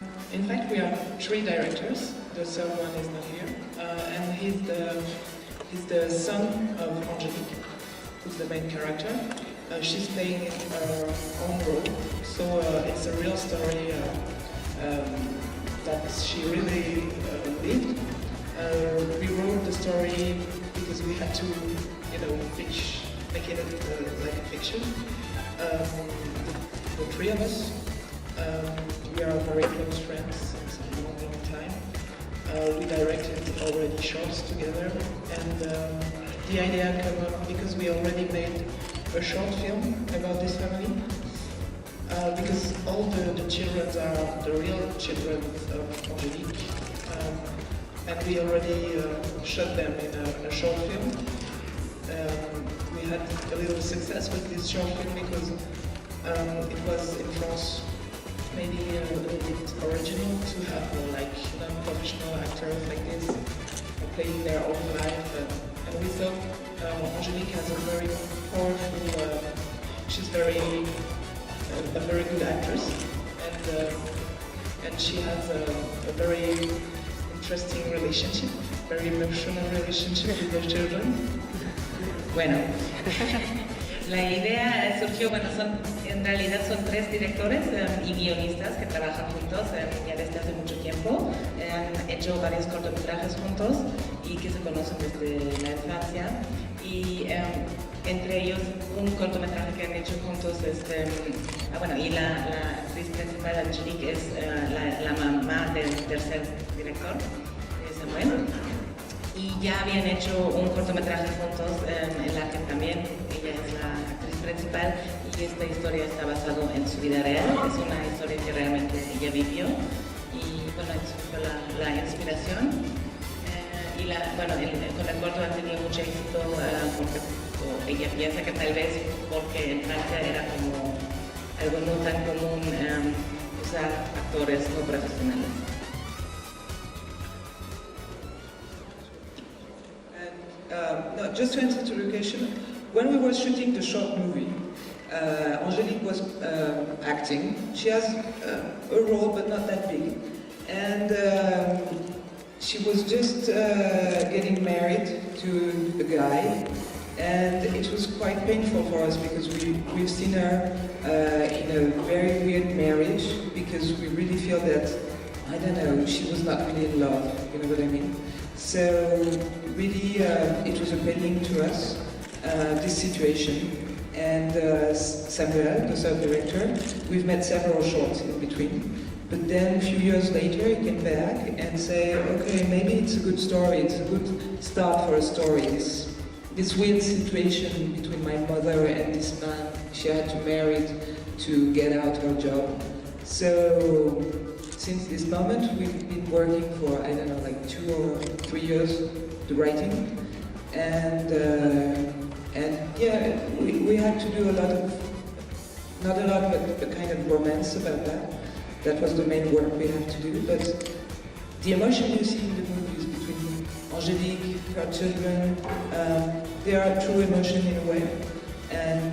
In fact, we are three directors. The third one is not here, and he's the son of Angelique, who's the main character. She's playing her own role, so it's a real story that she really lived. We wrote the story because we had to, make it like a fiction. The three of us, we are very close friends since a long, long time. We directed already shorts together, and the idea came up because we already made a short film about this family. Because all the children are the real children of Angelique, and we already shot them in a short film. We had a little success with this short film because it was in France maybe a little bit original to have non-professional actors like this playing their own life, and we thought Angelique has a very powerful, she's a very good actress, and she has a very interesting relationship, very emotional relationship with her children. Bueno, la idea surgió, en realidad son tres directores y guionistas que trabajan juntos ya desde hace mucho tiempo. Han hecho varios cortometrajes juntos y que se conocen desde la infancia. Y entre ellos un cortometraje que han hecho juntos es, y la actriz principal, Angelique, es la mamá del tercer director, Samuel. Y ya habían hecho un cortometraje juntos en la que también ella es la actriz principal, y esta historia está basada en su vida real. Es una historia que realmente ella vivió, y eso fue la inspiración. Con el corto ha tenido mucho éxito porque ella piensa que tal vez porque en Francia era como algo no tan común usar actores no profesionales. No, just to answer to your question, when we were shooting the short movie, Angelique was acting. She has a role, but not that big, and she was just getting married to a guy, and it was quite painful for us because we've seen her in a very weird marriage, because we really feel that, I don't know, she was not really in love, you know what I mean? So really it was appealing to us, this situation. And Samuel, the third director, we've made several shorts in between. But then a few years later he came back and said, okay, maybe it's a good story, it's a good start for a story. This weird situation between my mother and this man she had to marry to get out her job. So since this moment we've been working for, I don't know, like 2 or 3 years, the writing. And yeah, we had to do a lot of, not a lot, but a kind of romance about that. That was the main work we had to do, but the emotion you see in the movies between Angelique, her children, they are true emotion in a way, and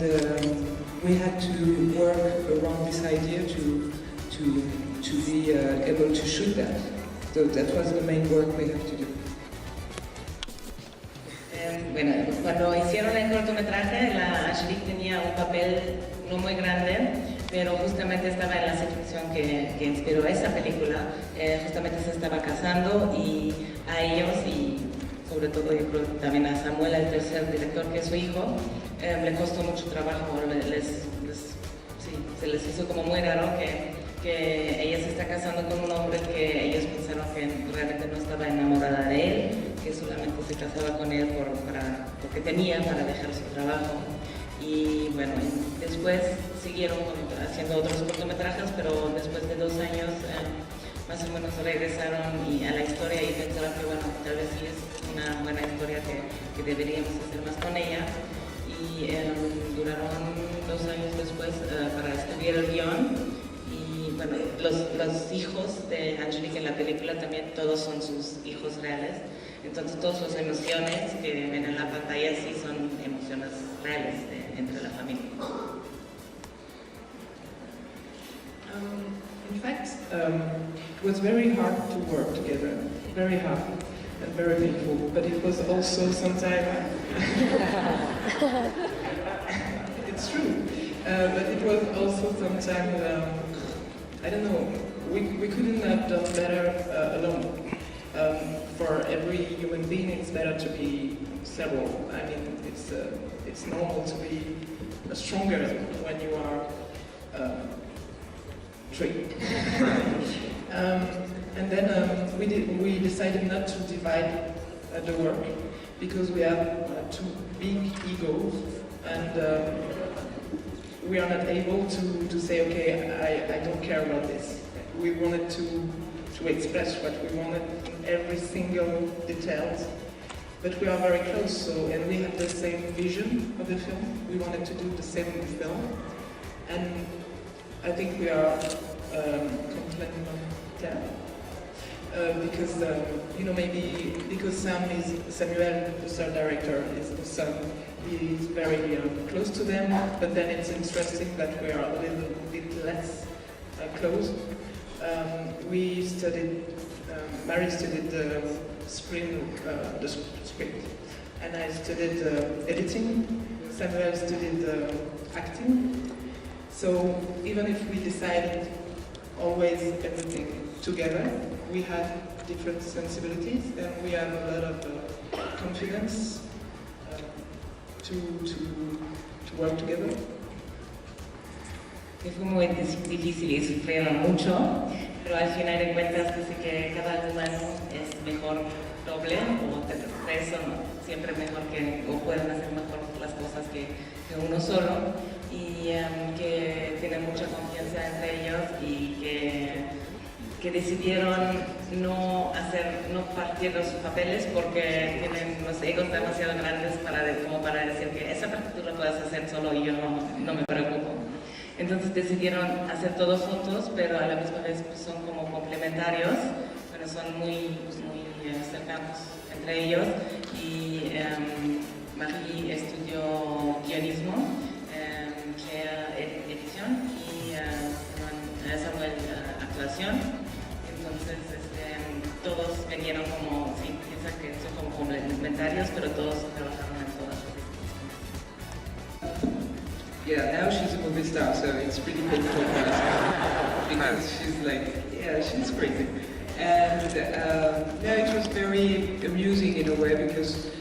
we had to work around this idea to be able to shoot that. So that was the main work we had to do. Cuando hicieron el cortometraje, la Angelique tenía un papel no muy grande, pero justamente estaba en la sección que inspiró esa película. Justamente se estaba casando, y a ellos, y sobre todo yo creo también a Samuel, el tercer director, que es su hijo, le costó mucho trabajo. Se les hizo como muy raro que ella se está casando con un hombre que ellos pensaron que realmente no estaba enamorada de él, que solamente se casaba con él porque tenía para dejar su trabajo. Y bueno, después siguieron haciendo otros cortometrajes, pero después de 2 años más o menos regresaron a la historia y pensaron que bueno, tal vez sí es una buena historia que deberíamos hacer más con ella. Y duraron 2 años después para escribir el guión. Y bueno, los hijos de Angelique en la película también todos son sus hijos reales. Entonces todas las emociones que ven en la pantalla sí son emociones reales entre la familia. In fact, It was very hard to work together, very hard and very painful, but it was also sometimes... it's true, but it was also sometimes, I don't know, we couldn't have done better alone. For every human being, it's better to be several. I mean, it's normal to be stronger when you are three. And then we decided not to divide the work because we have two big egos, and we are not able to say, okay, I don't care about this. We wanted to express what we wanted in every single details, but we are very close, and we have the same vision of the film. We wanted to do the same in the film, and I think we are complementary. Because maybe because Samuel, the third director, is the son. He is very close to them, but then it's interesting that we are a little bit less close. We studied. Mary studied the script, and I studied editing. Samuel studied acting. So even if we decided always everything together, we had different sensibilities, and we have a lot of confidence to work together. Fue muy difícil y sufrieron mucho, pero al final de cuentas dice que cada humano es mejor doble o tres son siempre mejor que, o pueden hacer mejor las cosas que uno solo, y que tienen mucha confianza entre ellos y que decidieron no partir sus papeles porque tienen los egos demasiado grandes como para decir que esa parte tú la puedes hacer solo y yo no me preocupo. Entonces decidieron hacer todos juntos, pero a la misma vez pues, son como complementarios, pero son muy cercanos entre ellos. Y Marie estudió guionismo, edición, y Samuel actuación. Entonces todos vinieron como, sí, piensan que son como complementarios, pero todos trabajaron en todas las disciplinas. Yeah, now she's a movie star, so it's pretty painful for us because she's like, yeah, she's crazy. And it was very amusing in a way because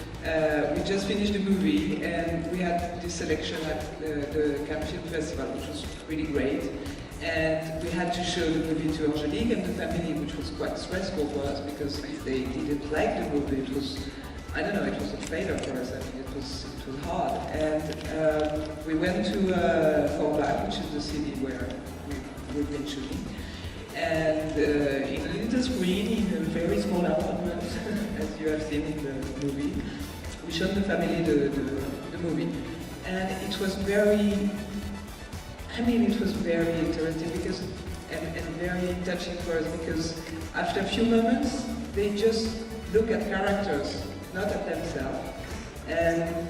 we just finished the movie and we had this selection at the Cannes Film Festival, which was really great. And we had to show the movie to Angelique and the family, which was quite stressful for us because if they didn't like the movie, it was, I don't know, it was a failure for us. I mean, it was hard. And we went to Forbach, which is the city where we've been shooting. And in a little screen, in a very small apartment, as you have seen in the movie, we showed the family the movie. And it was very, it was very interesting because, and very touching for us because after a few moments, they just look at characters, not at themselves. And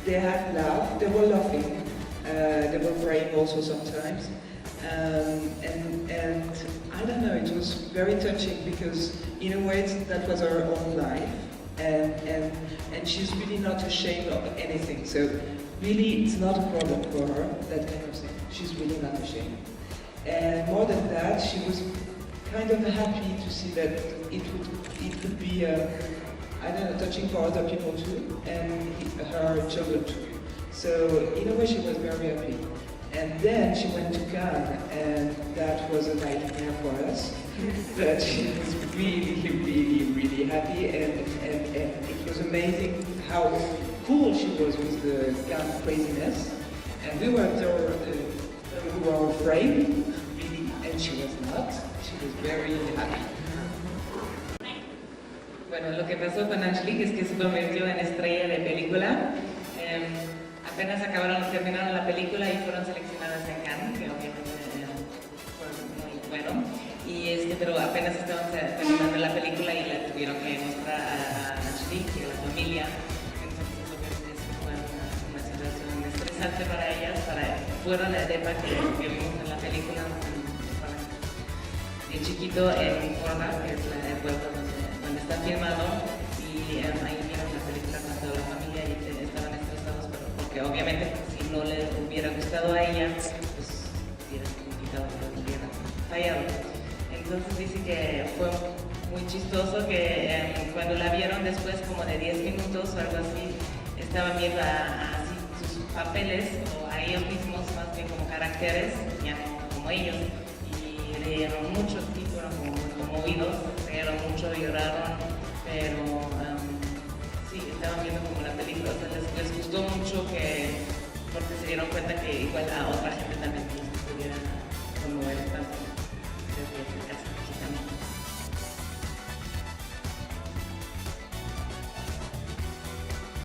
they had laughed, they were laughing, they were praying also sometimes. And I don't know, it was very touching because in a way that was her own life, and she's really not ashamed of anything. So really it's not a problem for her, that kind of thing. She's really not ashamed. And more than that, she was kind of happy to see that it could be I don't know, touching for other people too, and her children too. So in a way she was very happy. And then she went to Cannes, and that was a nightmare for us. But she was really, really, really happy, and it was amazing how cool she was with the Cannes craziness. And we were afraid, really, and she was not. She was very happy. Bueno, lo que pasó con Angelique es que se convirtió en estrella de película. Apenas terminaron la película y fueron seleccionadas en Cannes, que obviamente fue muy bueno. Pero apenas estaban terminando la película y la tuvieron que mostrar a Angelique y a la familia. Entonces obviamente fue una situación estresante para ellas, fuera de la etapa que vimos en la película, para chiquito en Forna, que es el pueblo donde está filmado, y ahí vieron la película con toda la familia y estaban estresados, pero porque obviamente si no les hubiera gustado a ella, pues hubieran criticado, pero hubieran fallado. Entonces dice que fue muy chistoso que cuando la vieron después como de 10 minutos o algo así, estaban viendo así sus papeles o a ellos mismos más bien como caracteres, ya no como ellos, y leyeron mucho, fueron como muy conmovidos, leyeron mucho, lloraron, pero sí, estaban viendo como la película, o sea, les gustó mucho porque se dieron cuenta que igual a otra gente también les pudiera conmover tanto desde casa.